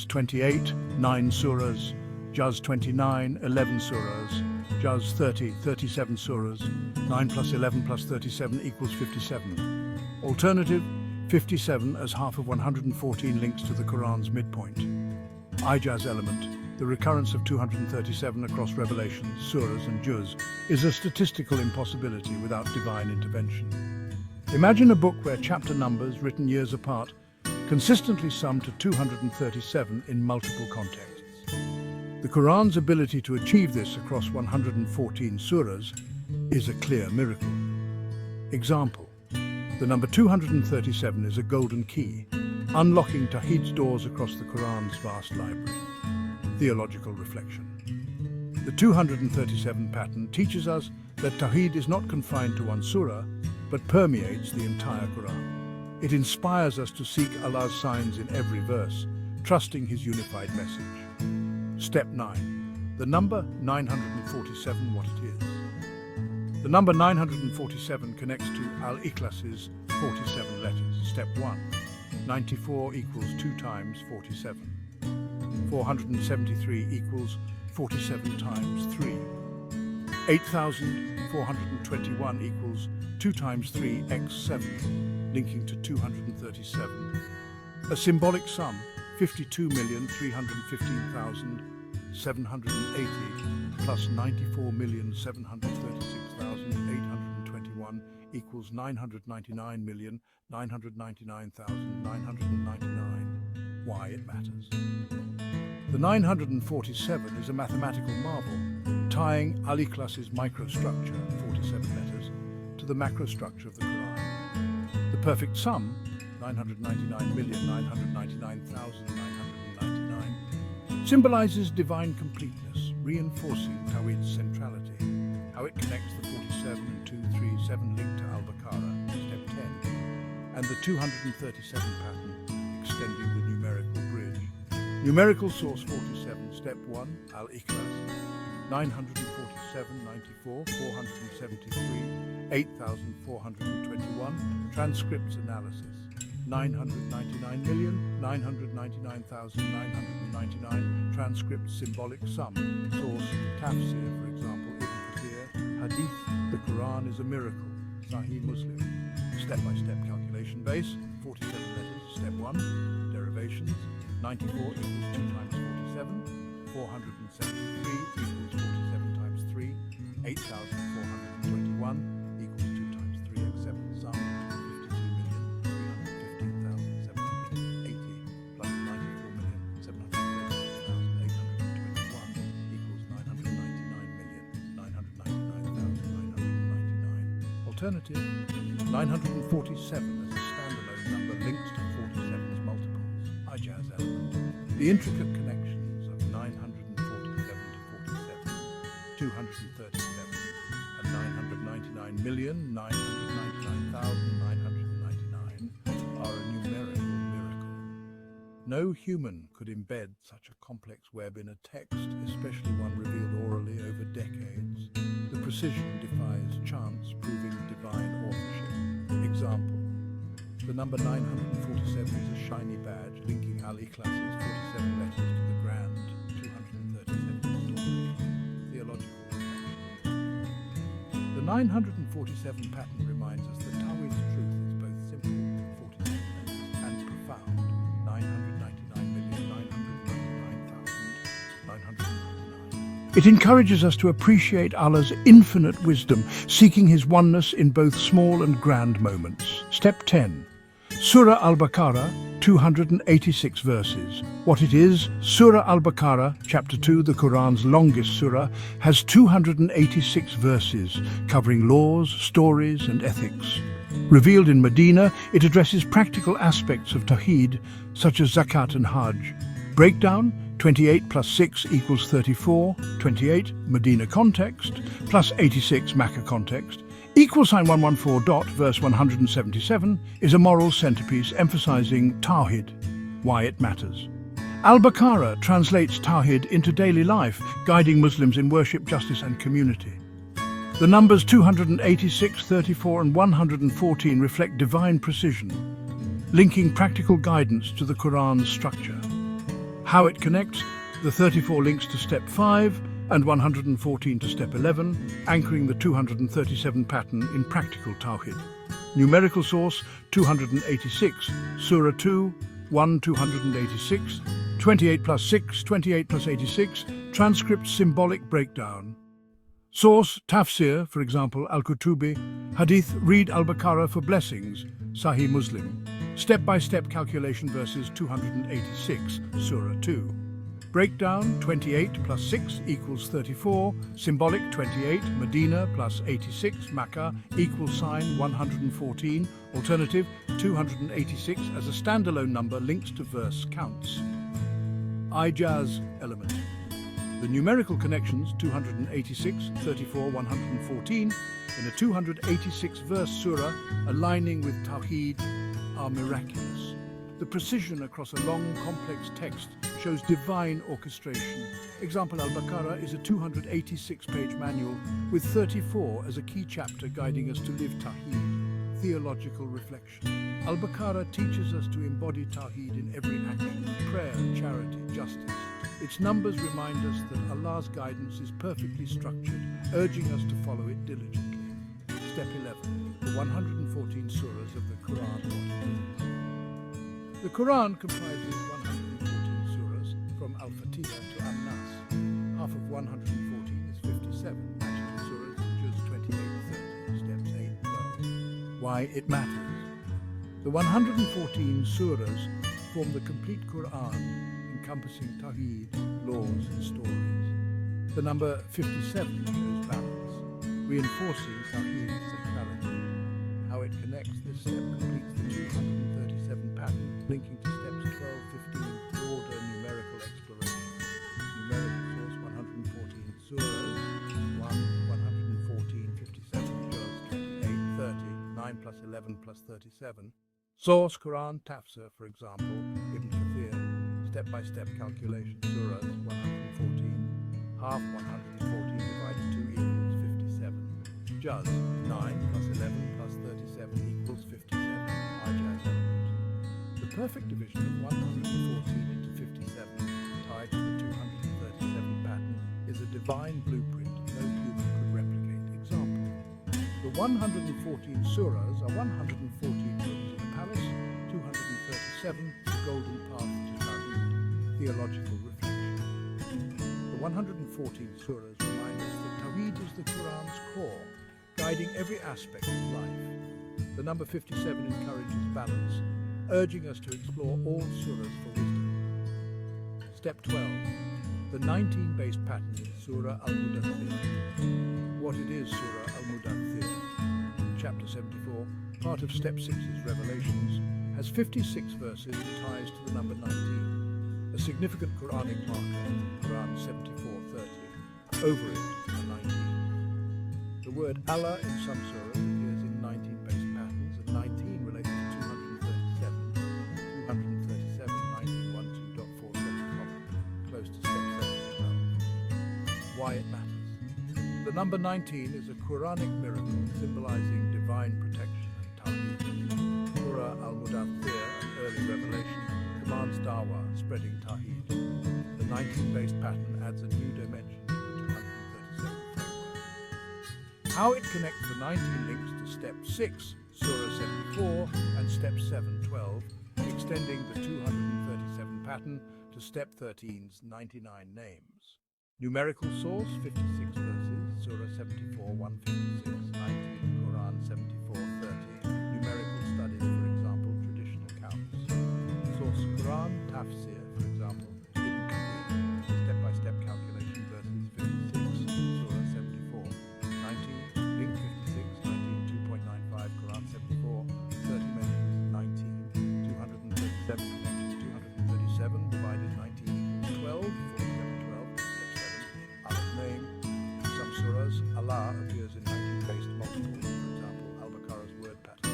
28, 9 surahs. Juz 29, 11 surahs. Juz 30, 37 surahs. 9 plus 11 plus 37 equals 57. Alternative, 57 as half of 114 links to the Quran's midpoint. Ijaz element, the recurrence of 237 across Revelations, surahs and juz, is a statistical impossibility without divine intervention. Imagine a book where chapter numbers, written years apart, consistently sum to 237 in multiple contexts. The Quran's ability to achieve this across 114 surahs is a clear miracle. Example, the number 237 is a golden key, unlocking Tawhid's doors across the Quran's vast library. Theological reflection. The 237 pattern teaches us that Tawhid is not confined to one surah, but permeates the entire Quran. It inspires us to seek Allah's signs in every verse, trusting His unified message. Step 9. The number 947, what it is. The number 947 connects to Al-Ikhlas's 47 letters. Step 1. 94 equals 2 times 47. 473 equals 47 times 3. 8,421 equals 2 times 3 x 7, linking to 237. A symbolic sum, 52,315,780 plus 94,736,821 equals 999,999,999. Why it matters. The 947 is a mathematical marvel, tying Al-Ikhlas's microstructure, 47 letters, to the macrostructure of the Quran. The perfect sum, 999,999,999, symbolizes divine completeness, reinforcing Tawhid's centrality. How it connects the 47 and 237 link to Al-Baqarah, step 10, and the 237 pattern, extending the numerical bridge. Numerical source 47, step 1, Al-Ikhlas, 947, 94, 473, 8,421, transcripts analysis, 999,999,999, transcript symbolic sum, source, Tafsir, for example, Ibn Kathir, Hadith, the Quran is a miracle, Sahih Muslim, step-by-step calculation base, 47 letters, step 1, derivations, 94 equals 2 times 47, 473 equals 47 times 3, 8,421 equals 2 times 3 x 7, sum 52,315,780 plus 94,736,821 equals 999,999,999. Alternative, 947 as a standalone number linked to 47's multiples. Ijaz element. The intricate connections of 947 to 47, 237, and 999,999,999 No human could embed such a complex web in a text, especially one revealed orally over decades. The precision defies chance, proving divine authorship. Example: the number 947 is a shiny badge linking Al-Ikhlas's 47 letters to the grand 237 story. Theological reflection. The 947 pattern reminds us that Tawhid's truth is both simple, 47 letters, and profound, 999,999,999. It encourages us to appreciate Allah's infinite wisdom, seeking His oneness in both small and grand moments. Step 10. Surah Al-Baqarah, 286 verses. What it is: Surah Al-Baqarah, chapter 2, the Qur'an's longest surah, has 286 verses, covering laws, stories, and ethics. Revealed in Medina, it addresses practical aspects of Tawhid, such as zakat and hajj. Breakdown: 28 plus 6 equals 34, 28 Medina context, plus 86 Makkah context. == 114 dot verse 177 is a moral centerpiece emphasizing Tawhid, why it matters. Al-Baqarah translates Tawhid into daily life, guiding Muslims in worship, justice, and community. The numbers 286, 34, and 114 reflect divine precision, linking practical guidance to the Qur'an's structure. How it connects: the 34 links to step 5 and 114 to step 11, anchoring the 237 pattern in practical Tawhid. Numerical source: 286, Surah 2, 1 286, 28 plus 6, 28 plus 86, transcript symbolic breakdown. Source: Tafsir, for example, Al-Qutubi. Hadith: read Al-Baqarah for blessings, Sahih Muslim. Step-by-step calculation verses 286, Surah 2. Breakdown: 28 plus 6 equals 34, symbolic 28, Medina plus 86, Makkah, equals sign 114, alternative 286 as a standalone number links to verse counts. Ijaz element. The numerical connections 286, 34, 114 in a 286 verse surah aligning with Tawhid are miraculous. The precision across a long, complex text shows divine orchestration. Example: Al-Baqarah is a 286-page manual with 34 as a key chapter guiding us to live Tawhid. Theological reflection. Al-Baqarah teaches us to embody Tawhid in every action: prayer, charity, justice. Its numbers remind us that Allah's guidance is perfectly structured, urging us to follow it diligently. Step 11. The 114 surahs of the Qur'an. The Qur'an comprises 114 surahs from Al-Fatiha to An-Nas. Half of 114 is 57, matching the surahs in Juz 28-30, steps 8-12. Why it matters. The 114 surahs form the complete Qur'an, encompassing Tawhid, laws, and stories. The number 57 shows balance, reinforcing Tawhid's centrality. How it connects: this step completes the 237 pattern, linking to steps 12, 15, broader numerical exploration. Numerical source: 114 surahs, 1, 114, 57, Juz 28, 30, 9 plus 11 plus 37. Source: Quran, Tafsir, for example, Ibn Kathir. Step-by-step calculation: surahs 114, half 114 divided 2 equals 57. Juz 9 plus 11 plus 37 equals 57. Ijaz element. The perfect division of 114 into 57, tied to the 237 pattern, is a divine blueprint no human could replicate. Example: the 114 surahs are 114 rooms in a palace, 237 the golden path to Tawhid. Theological reflection. The 114 surahs remind us that Tawhid is the Qur'an's core, guiding every aspect of life. The number 57 encourages balance, urging us to explore all surahs for wisdom. Step 12. The 19-based pattern is Surah Al-Mudaththir. What it is: Surah Al-Mudaththir, chapter 74, part of step 6's Revelations, has 56 verses and ties to the number 19. A significant Quranic marker, Quran 74:30. Over it are 19. The word Allah in some surahs appears in 19 based patterns, and 19 relates to 237, 91, number 19 is a Quranic miracle symbolizing divine protection and Tawhid. Surah Al-Mudaththir, an early revelation, commands dawah, spreading Tawhid. The 19-based pattern adds a new dimension to the 237 framework. How it connects the 19 links to step 6, Surah 74, and step 7:12, extending the 237 pattern to step 13's 99 names. Numerical source, 56 verses, Surah 74, 156, 19, Quran 74, 30. Numerical studies, for example, traditional counts. Source Quran, Tafsir, for example, Ibn Kathir, step-by-step calculation verses 56, Surah 74, 19, link 56, 19, 2.95, Quran 74, 30 measures, 19, 237 connections, 237, divided 19 equals 12, 47, 12, step 7, Allah's name. Some surahs, Allah appears in 19-based multiples, for example, Al-Baqarah's word pattern.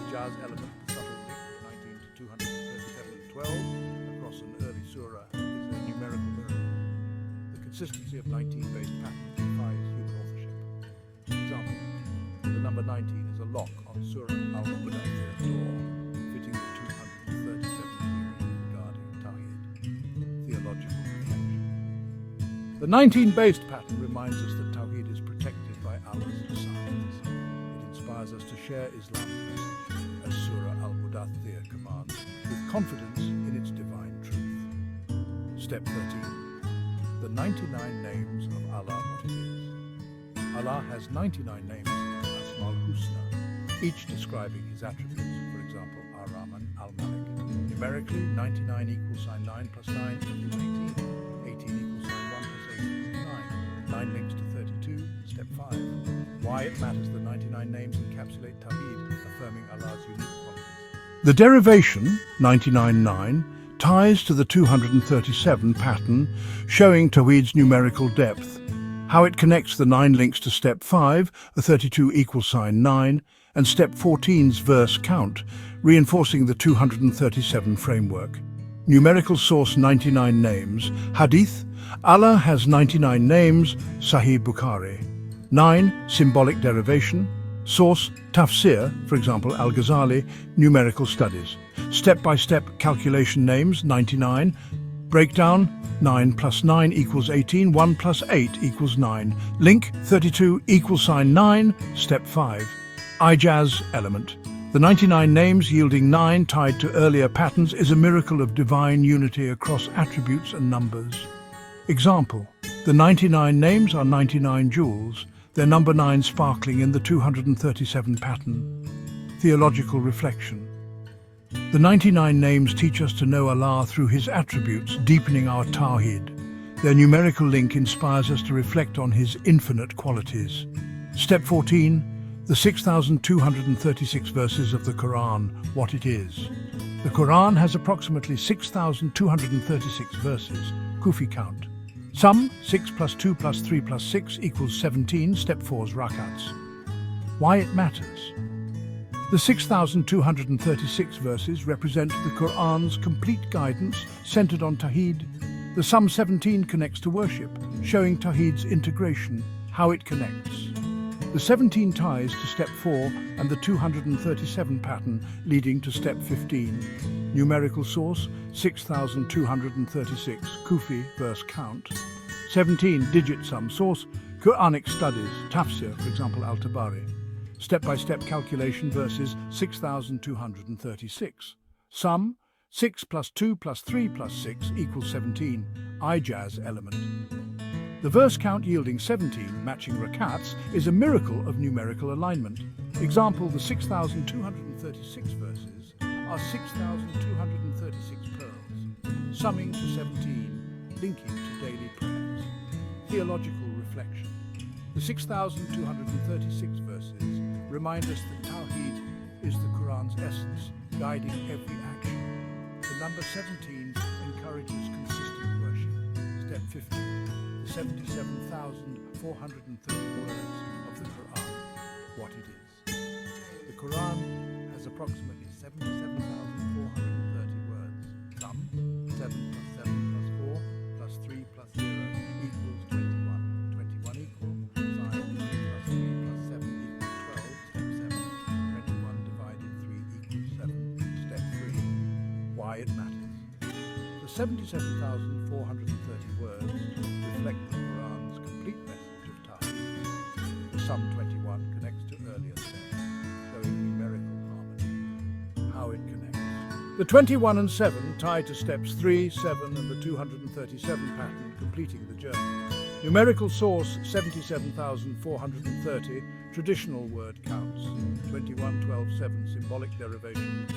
Hijaz element, the subtle link, 19 to 237 and 12, across an early surah, is a numerical miracle. The consistency of 19-based patterns defies human authorship. For example, the number 19 is a lock on Surah Al-Mudaththir door, fitting the 237 theory regarding Tawhid. Theological reflection. The 19-based pattern reminds us that Tawhid is protected by Allah's designs. It inspires us to share Islam's message, as Surah Al-Mudaththir commands, with confidence in its divine truth. Step 13. The 99 names of Allah, what it is. Allah has 99 names, Asmaul Husna, each describing his attributes, for example, Ar-Rahman, Al-Malik. Numerically, 99 equals sign 9 plus 9 equals 18. 18 equals sign 1 plus 8 equals 9. 9 links to 32, step 5. Why it matters the 99 names encapsulate Tawhid, affirming Allah's unique qualities. The derivation, 99.9, ties to the 237 pattern, showing Tawhid's numerical depth. How it connects the 9 links to step 5, a 32 equals sign 9, and step 14's verse count, reinforcing the 237 framework. Numerical source 99 names, Hadith, Allah has 99 names, Sahih Bukhari. 9, symbolic derivation. Source, Tafsir, for example, Al-Ghazali, numerical studies. Step-by-step calculation names, 99. Breakdown, 9 plus 9 equals 18, 1 plus 8 equals 9. Link, 32 equals sign 9, step 5. Ijaz element. The 99 names yielding 9 tied to earlier patterns is a miracle of divine unity across attributes and numbers. Example, the 99 names are 99 jewels, their number 9 sparkling in the 237 pattern. Theological reflection. The 99 names teach us to know Allah through His attributes, deepening our Tawhid. Their numerical link inspires us to reflect on His infinite qualities. Step 14. The 6,236 verses of the Qur'an, what it is. The Qur'an has approximately 6,236 verses, Kufi count. Some, 6 plus 2 plus 3 plus 6 equals 17, step 4's rakats. Why it matters. The 6,236 verses represent the Qur'an's complete guidance centered on Tawhid. The sum 17 connects to worship, showing Tawhid's integration, how it connects. The 17 ties to step 4 and the 237 pattern leading to step 15. Numerical source, 6,236, Kufi, verse count. 17, digit sum source, Quranic studies, Tafsir, for example, Al-Tabari. Step-by-step calculation verses, 6,236. Sum, 6 plus 2 plus 3 plus 6 equals 17, Ijaz element. The verse count yielding 17, matching rakats, is a miracle of numerical alignment. Example, the 6,236 verses are 6,236 pearls, summing to 17, linking to daily prayers. Theological reflection. The 6,236 verses remind us that Tawhid is the Qur'an's essence, guiding every action. The number 17 encourages consistent worship. Step 15. 77,430 words of the Qur'an, what it is. The Qur'an has approximately 77,430 words. Some, 7 plus 7 plus 4 plus 3 plus 0 equals 21. 21 equal sign why it matters. The 77,430 words reflect the Qur'an's complete message of Tawhid. The sum 21 connects to earlier steps, showing numerical harmony. How it connects. The 21 and 7 tie to steps 3, 7 and the 237 pattern, completing the journey. Numerical source 77,430, traditional word counts, 21, 12, 7, symbolic derivation.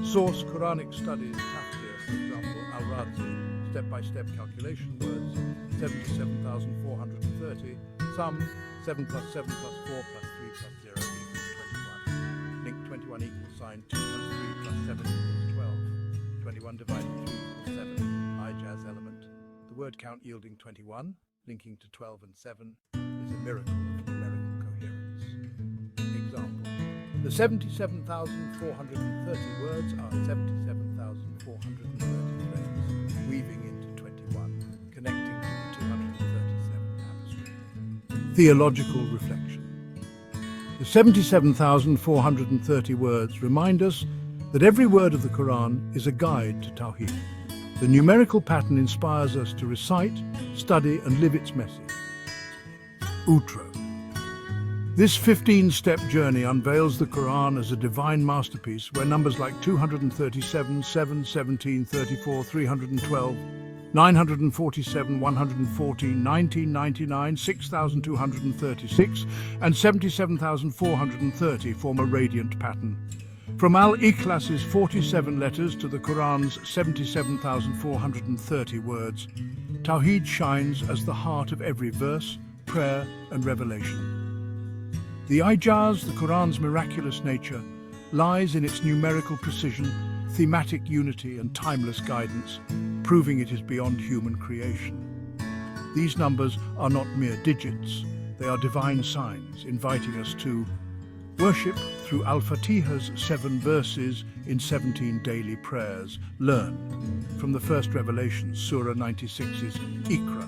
Source Quranic studies, tafsir, for example, al-Razi, step-by-step calculation words, 77,430, sum 7 plus 7 plus 4 plus 3 plus 0 equals 21. Link 21 equals sign 2 plus 3 plus 7 equals 12. 21 divided 3 equals 7, ijaz element. The word count yielding 21, linking to 12 and 7, is a miracle of numerical coherence. Example. The 77,430 words are 77,430 threads, weaving into 21, connecting to the 237 tapestry. Theological reflection. The 77,430 words remind us that every word of the Qur'an is a guide to Tawhid. The numerical pattern inspires us to recite, study, and live its message. Outro. This 15-step journey unveils the Qur'an as a divine masterpiece where numbers like 237, 7, 17, 34, 312, 947, 114, 1999, 6,236, and 77,430 form a radiant pattern. From Al-Ikhlas's 47 letters to the Qur'an's 77,430 words, Tawhid shines as the heart of every verse, prayer, and revelation. The ijaz, the Qur'an's miraculous nature, lies in its numerical precision, thematic unity, and timeless guidance, proving it is beyond human creation. These numbers are not mere digits, they are divine signs, inviting us to worship through Al-Fatihah's 7 verses in 17 daily prayers. Learn from the first revelation, Surah 96's Iqra.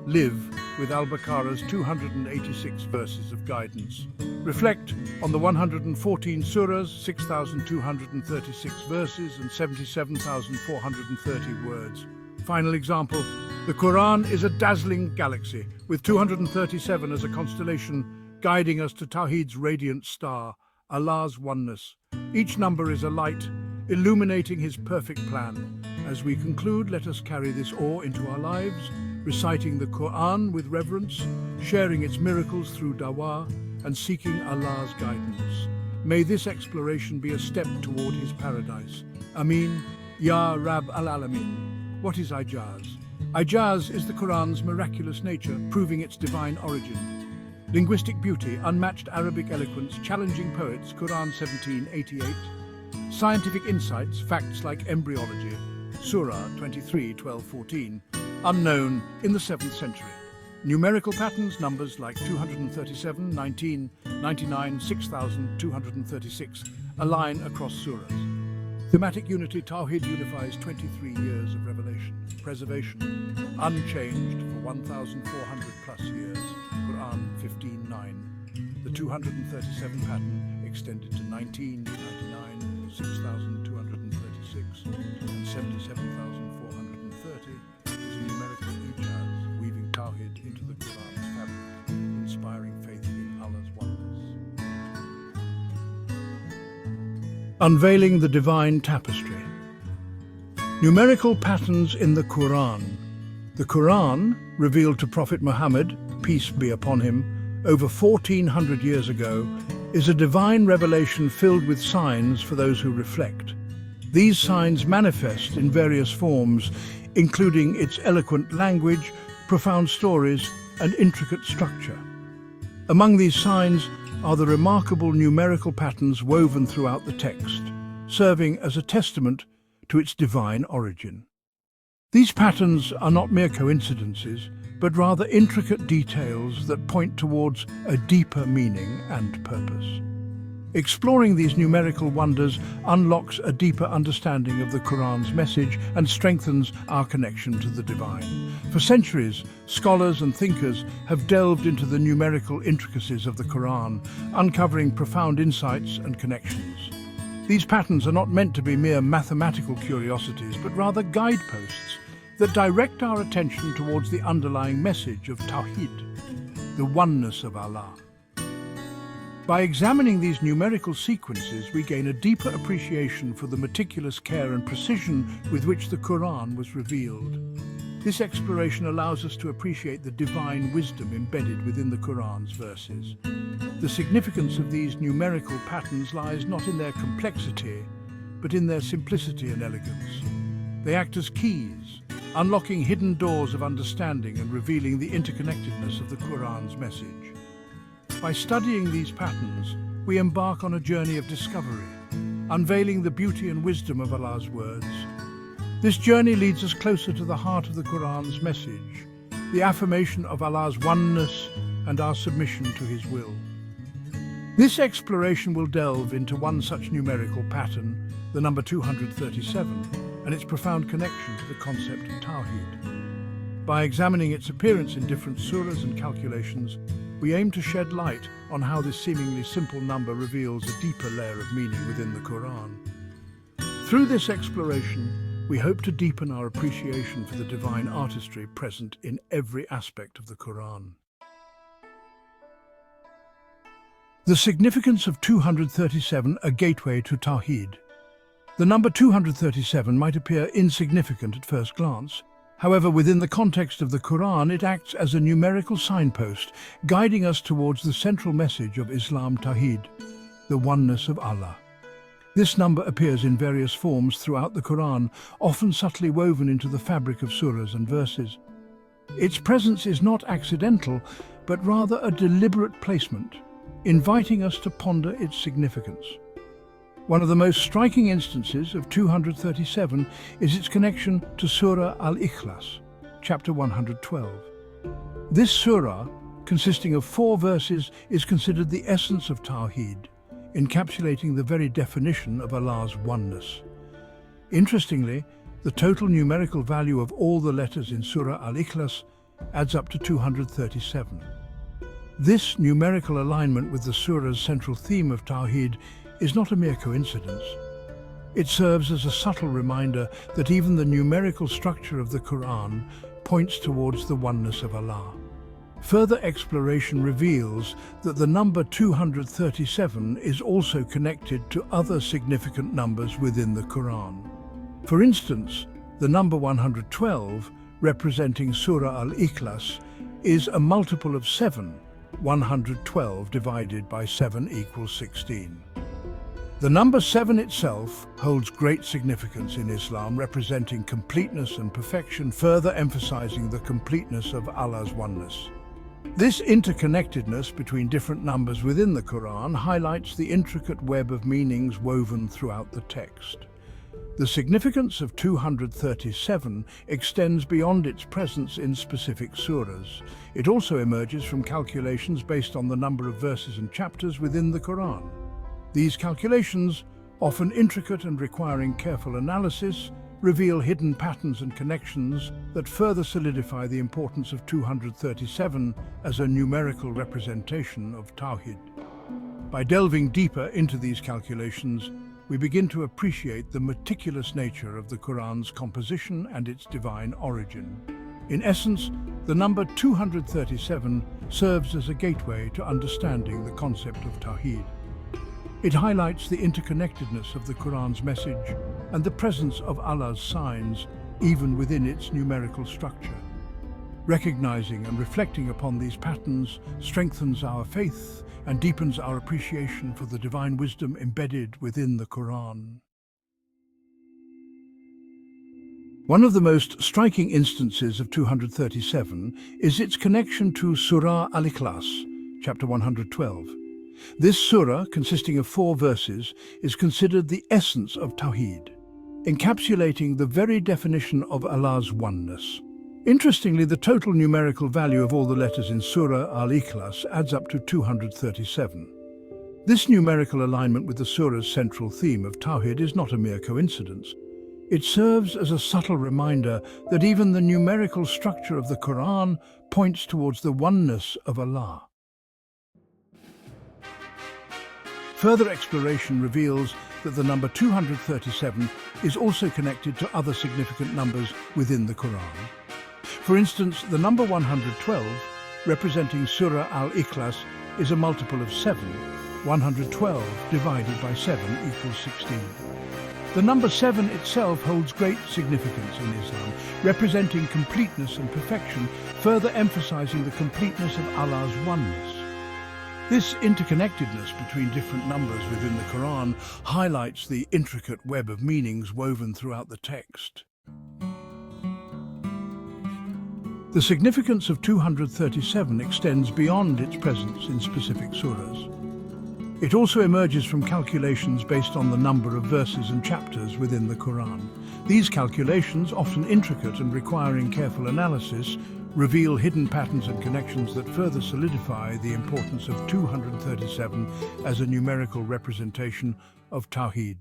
Live with Al-Baqarah's 286 verses of guidance. Reflect on the 114 surahs, 6,236 verses and 77,430 words. Final example, the Qur'an is a dazzling galaxy with 237 as a constellation, guiding us to Tawhid's radiant star, Allah's oneness. Each number is a light, illuminating His perfect plan. As we conclude, let us carry this awe into our lives, reciting the Qur'an with reverence, sharing its miracles through dawah, and seeking Allah's guidance. May this exploration be a step toward His paradise. Ameen. Ya Rab al-Alamin. What is ijaz? Ijaz is the Qur'an's miraculous nature, proving its divine origin. Linguistic beauty, unmatched Arabic eloquence, challenging poets, Qur'an 1788. Scientific insights, facts like embryology, Surah 23, 12, 14. Unknown in the 7th century. Numerical patterns, numbers like 237, 19, 99, 6,236, align across surahs. Thematic unity, Tawhid unifies 23 years of revelation. Preservation, unchanged for 1,400 plus years. Qur'an 15:9. The 237 pattern extended to 1999, 6,236, and 77,430 is a numerical ijaz, weaving Tawhid into the Qur'an's fabric, inspiring faith in Allah's oneness. Unveiling the divine tapestry. Numerical patterns in the Qur'an. The Qur'an, revealed to Prophet Muhammad, peace be upon him, over 1,400 years ago, is a divine revelation filled with signs for those who reflect. These signs manifest in various forms, including its eloquent language, profound stories, and intricate structure. Among these signs are the remarkable numerical patterns woven throughout the text, serving as a testament to its divine origin. These patterns are not mere coincidences, but rather intricate details that point towards a deeper meaning and purpose. Exploring these numerical wonders unlocks a deeper understanding of the Qur'an's message and strengthens our connection to the divine. For centuries, scholars and thinkers have delved into the numerical intricacies of the Qur'an, uncovering profound insights and connections. These patterns are not meant to be mere mathematical curiosities, but rather guideposts that direct our attention towards the underlying message of Tawhid, the oneness of Allah. By examining these numerical sequences, we gain a deeper appreciation for the meticulous care and precision with which the Qur'an was revealed. This exploration allows us to appreciate the divine wisdom embedded within the Qur'an's verses. The significance of these numerical patterns lies not in their complexity, but in their simplicity and elegance. They act as keys, unlocking hidden doors of understanding and revealing the interconnectedness of the Qur'an's message. By studying these patterns, we embark on a journey of discovery, unveiling the beauty and wisdom of Allah's words. This journey leads us closer to the heart of the Qur'an's message, the affirmation of Allah's oneness and our submission to His will. This exploration will delve into one such numerical pattern, the number 237, and its profound connection to the concept of Tawhid. By examining its appearance in different surahs and calculations, we aim to shed light on how this seemingly simple number reveals a deeper layer of meaning within the Qur'an. Through this exploration, we hope to deepen our appreciation for the divine artistry present in every aspect of the Qur'an. The significance of 237, a gateway to Tawhid. The number 237 might appear insignificant at first glance. However, within the context of the Qur'an, it acts as a numerical signpost, guiding us towards the central message of Islam Tawhid, the oneness of Allah. This number appears in various forms throughout the Qur'an, often subtly woven into the fabric of surahs and verses. Its presence is not accidental, but rather a deliberate placement, inviting us to ponder its significance. One of the most striking instances of 237 is its connection to Surah Al-Ikhlas, chapter 112. This surah, consisting of 4 verses, is considered the essence of Tawhid, encapsulating the very definition of Allah's oneness. Interestingly, the total numerical value of all the letters in Surah Al-Ikhlas adds up to 237. This numerical alignment with the surah's central theme of Tawhid is not a mere coincidence. It serves as a subtle reminder that even the numerical structure of the Qur'an points towards the oneness of Allah. Further exploration reveals that the number 237 is also connected to other significant numbers within the Qur'an. For instance, the number 112, representing Surah Al-Ikhlas, is a multiple of 7. 112 divided by 7 equals 16. The number 7 itself holds great significance in Islam, representing completeness and perfection, further emphasizing the completeness of Allah's oneness. This interconnectedness between different numbers within the Qur'an highlights the intricate web of meanings woven throughout the text. The significance of 237 extends beyond its presence in specific surahs. It also emerges from calculations based on the number of verses and chapters within the Qur'an. These calculations, often intricate and requiring careful analysis, reveal hidden patterns and connections that further solidify the importance of 237 as a numerical representation of Tawhid. By delving deeper into these calculations, we begin to appreciate the meticulous nature of the Qur'an's composition and its divine origin. In essence, the number 237 serves as a gateway to understanding the concept of Tawhid. It highlights the interconnectedness of the Qur'an's message and the presence of Allah's signs even within its numerical structure. Recognizing and reflecting upon these patterns strengthens our faith and deepens our appreciation for the divine wisdom embedded within the Qur'an. One of the most striking instances of 237 is its connection to Surah Al-Ikhlas, chapter 112. This surah, consisting of 4 verses, is considered the essence of Tawhid, encapsulating the very definition of Allah's oneness. Interestingly, the total numerical value of all the letters in Surah Al-Ikhlas adds up to 237. This numerical alignment with the surah's central theme of Tawhid is not a mere coincidence. It serves as a subtle reminder that even the numerical structure of the Qur'an points towards the oneness of Allah. Further exploration reveals that the number 237 is also connected to other significant numbers within the Qur'an. For instance, the number 112, representing Surah Al-Ikhlas, is a multiple of 7. 112 divided by 7 equals 16. The number 7 itself holds great significance in Islam, representing completeness and perfection, further emphasizing the completeness of Allah's oneness. This interconnectedness between different numbers within the Quran highlights the intricate web of meanings woven throughout the text. The significance of 237 extends beyond its presence in specific surahs. It also emerges from calculations based on the number of verses and chapters within the Quran. These calculations, often intricate and requiring careful analysis, reveal hidden patterns and connections that further solidify the importance of 237 as a numerical representation of Tawhid.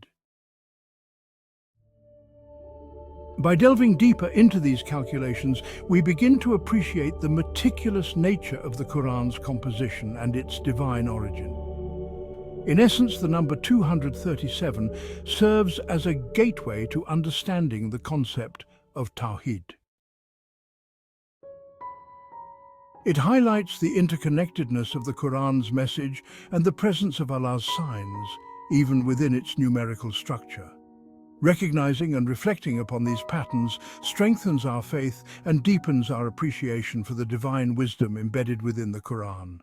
By delving deeper into these calculations, we begin to appreciate the meticulous nature of the Quran's composition and its divine origin. In essence, the number 237 serves as a gateway to understanding the concept of Tawhid. It highlights the interconnectedness of the Quran's message and the presence of Allah's signs, even within its numerical structure. Recognizing and reflecting upon these patterns strengthens our faith and deepens our appreciation for the divine wisdom embedded within the Quran.